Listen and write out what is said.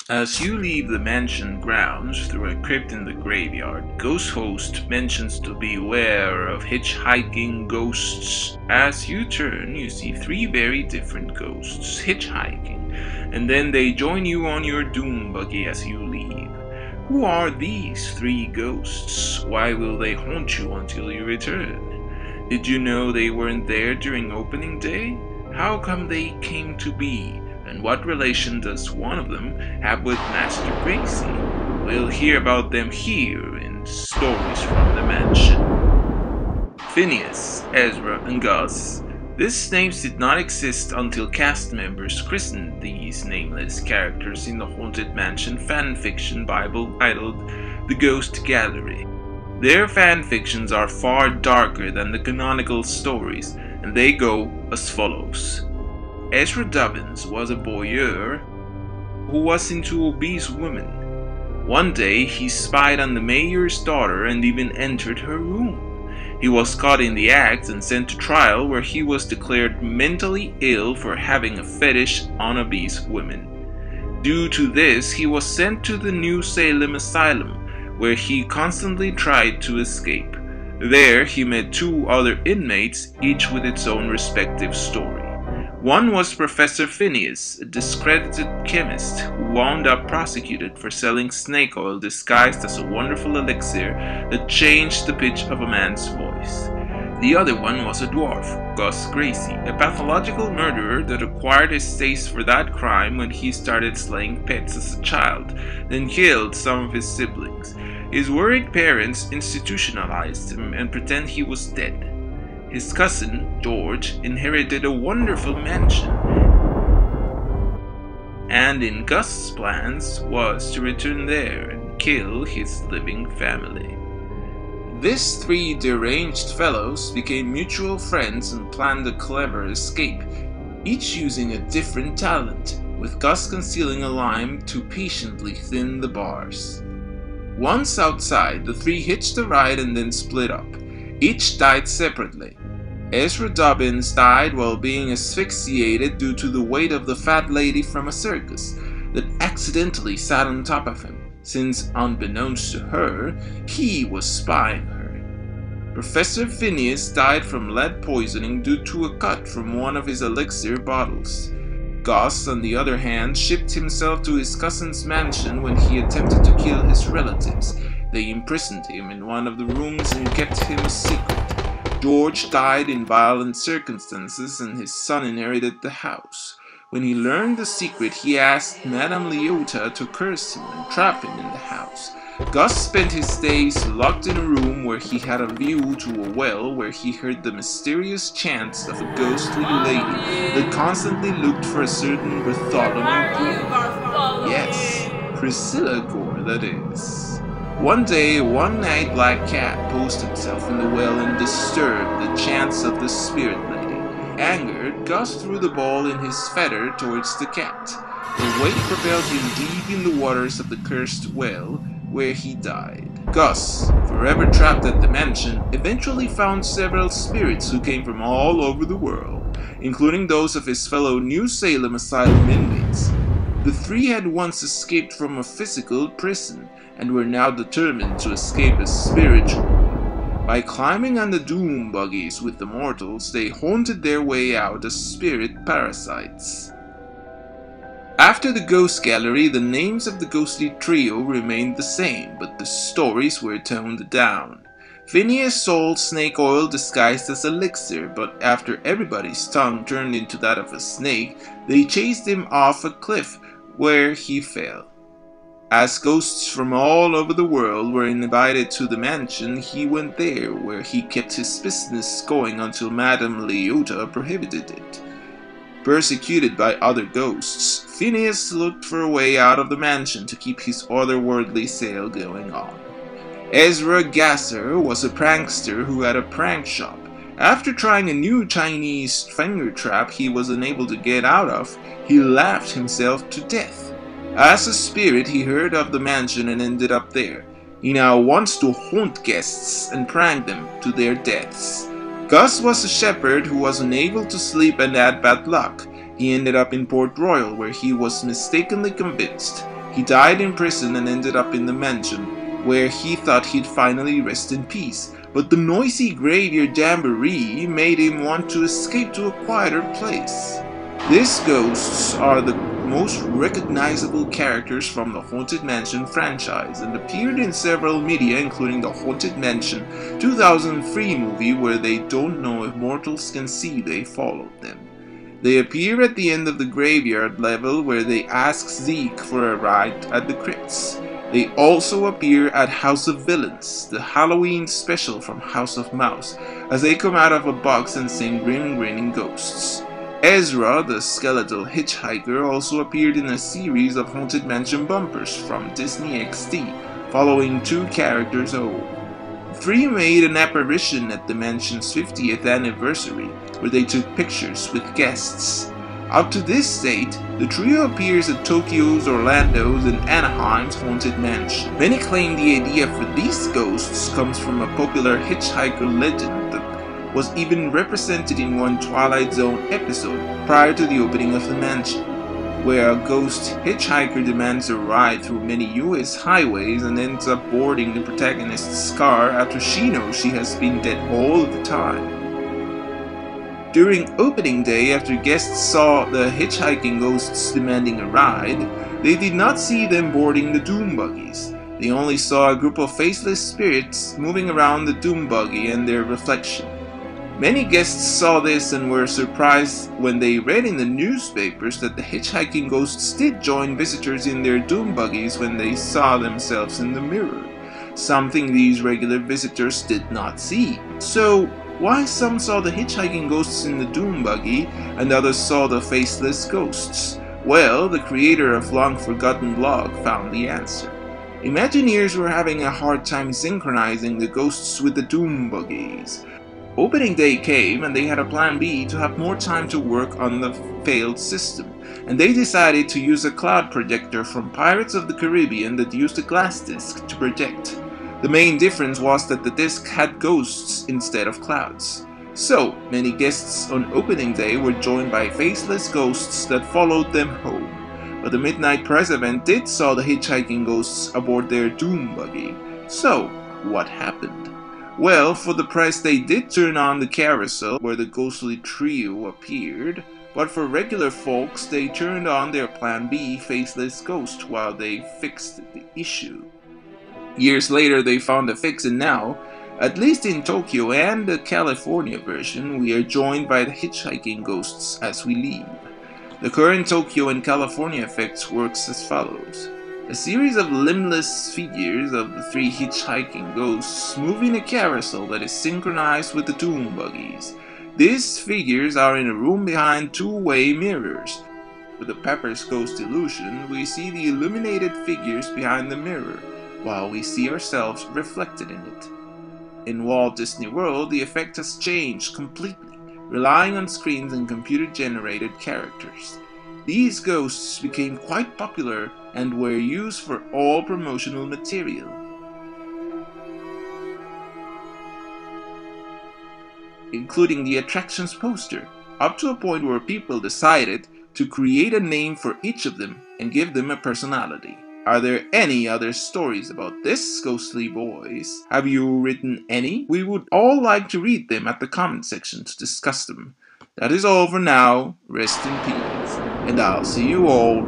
As you leave the mansion grounds through a crypt in the graveyard, Ghost Host mentions to beware of hitchhiking ghosts. As you turn, you see three very different ghosts hitchhiking, and then they join you on your doom buggy as you leave. Who are these three ghosts? Why will they haunt you until you return? Did you know they weren't there during opening day? How come they came to be? And what relation does one of them have with Master Gracie? We'll hear about them here in Stories from the Mansion. Phineas, Ezra, and Gus. These names did not exist until cast members christened these nameless characters in the Haunted Mansion fanfiction Bible titled The Ghost Gallery. Their fanfictions are far darker than the canonical stories, and they go as follows. Ezra Dobbins was a voyeur who was into obese women. One day he spied on the mayor's daughter and even entered her room. He was caught in the act and sent to trial, where he was declared mentally ill for having a fetish on obese women. Due to this, he was sent to the New Salem Asylum, where he constantly tried to escape. There he met two other inmates, each with its own respective story. One was Professor Phineas, a discredited chemist who wound up prosecuted for selling snake oil disguised as a wonderful elixir that changed the pitch of a man's voice. The other one was a dwarf, Gus Gracie, a pathological murderer that acquired his taste for that crime when he started slaying pets as a child, then killed some of his siblings. His worried parents institutionalized him and pretend he was dead. His cousin, George, inherited a wonderful mansion, and in Gus's plans was to return there and kill his living family. These three deranged fellows became mutual friends and planned a clever escape, each using a different talent, with Gus concealing a lime to patiently thin the bars. Once outside, the three hitched a ride and then split up. Each died separately. Ezra Dobbins died while being asphyxiated due to the weight of the fat lady from a circus that accidentally sat on top of him, since, unbeknownst to her, he was spying her. Professor Phineas died from lead poisoning due to a cut from one of his elixir bottles. Gus, on the other hand, shipped himself to his cousin's mansion when he attempted to kill his relatives. They imprisoned him in one of the rooms and kept him a secret. George died in violent circumstances and his son inherited the house. When he learned the secret, he asked Madame Leota to curse him and trap him in the house. Gus spent his days locked in a room where he had a view to a well where he heard the mysterious chants of a ghostly lady that constantly looked for a certain Bartholomew Gore. Yes, Priscilla Gore, that is. One day, a one-eyed black cat posted himself in the well and disturbed the chants of the spirit lady. Angered, Gus threw the ball in his feather towards the cat. The weight propelled him deep in the waters of the cursed well, where he died. Gus, forever trapped at the mansion, eventually found several spirits who came from all over the world, including those of his fellow New Salem Asylum inmates. The three had once escaped from a physical prison, and were now determined to escape a spiritual one. By climbing on the doom buggies with the mortals, they haunted their way out as spirit parasites. After the Ghost Gallery, the names of the ghostly trio remained the same, but the stories were toned down. Phineas sold snake oil disguised as elixir, but after everybody's tongue turned into that of a snake, they chased him off a cliff, where he fell. As ghosts from all over the world were invited to the mansion, he went there, where he kept his business going until Madame Leota prohibited it. Persecuted by other ghosts, Phineas looked for a way out of the mansion to keep his otherworldly sale going on. Ezra Gasser was a prankster who had a prank shop. After trying a new Chinese finger trap he was unable to get out of, he laughed himself to death. As a spirit, he heard of the mansion and ended up there. He now wants to haunt guests and prank them to their deaths. Gus was a shepherd who was unable to sleep and had bad luck. He ended up in Port Royal, where he was mistakenly convinced He died in prison and ended up in the mansion, where he thought he'd finally rest in peace, but the noisy graveyard jamboree made him want to escape to a quieter place. These ghosts are the most recognizable characters from the Haunted Mansion franchise and appeared in several media, including the Haunted Mansion 2003 movie where they don't know if mortals can see they followed them. They appear at the end of the graveyard level where they ask Zeke for a ride at the crypts. They also appear at House of Villains, the Halloween special from House of Mouse, as they come out of a box and sing Grim Grinning Ghosts. Ezra, the skeletal hitchhiker, also appeared in a series of Haunted Mansion bumpers from Disney XD, following two characters home. The three made an apparition at the mansion's 50th anniversary, where they took pictures with guests. Up to this date, the trio appears at Tokyo's, Orlando's, and Anaheim's Haunted Mansion. Many claim the idea for these ghosts comes from a popular hitchhiker legend that was even represented in one Twilight Zone episode prior to the opening of the mansion, where a ghost hitchhiker demands a ride through many US highways and ends up boarding the protagonist's car after she knows she has been dead all the time. During opening day, after guests saw the hitchhiking ghosts demanding a ride, they did not see them boarding the doombuggies. They only saw a group of faceless spirits moving around the doombuggy and their reflection. Many guests saw this and were surprised when they read in the newspapers that the hitchhiking ghosts did join visitors in their doombuggies when they saw themselves in the mirror, something these regular visitors did not see. So, why some saw the hitchhiking ghosts in the doombuggy and others saw the faceless ghosts? Well, the creator of Long Forgotten blog found the answer. Imagineers were having a hard time synchronizing the ghosts with the doombuggies. Opening day came and they had a plan B to have more time to work on the failed system, and they decided to use a cloud projector from Pirates of the Caribbean that used a glass disc to project. The main difference was that the disc had ghosts instead of clouds. So, many guests on opening day were joined by faceless ghosts that followed them home. But the Midnight Press event did saw the hitchhiking ghosts aboard their doombuggy. So, what happened? Well, for the press they did turn on the carousel where the ghostly trio appeared, but for regular folks they turned on their Plan B faceless ghost while they fixed the issue. Years later they found a fix, and now, at least in Tokyo and the California version, we are joined by the hitchhiking ghosts as we leave. The current Tokyo and California effects works as follows. A series of limbless figures of the three hitchhiking ghosts move in a carousel that is synchronized with the doombuggies. These figures are in a room behind two-way mirrors. With the Pepper's Ghost illusion, we see the illuminated figures behind the mirror, while we see ourselves reflected in it. In Walt Disney World, the effect has changed completely, relying on screens and computer-generated characters. These ghosts became quite popular and were used for all promotional material. Including the attraction's poster, up to a point where people decided to create a name for each of them and give them a personality. Are there any other stories about this ghostly boys? Have you written any? We would all like to read them at the comment section to discuss them. That is all for now. Rest in peace. And I'll see you all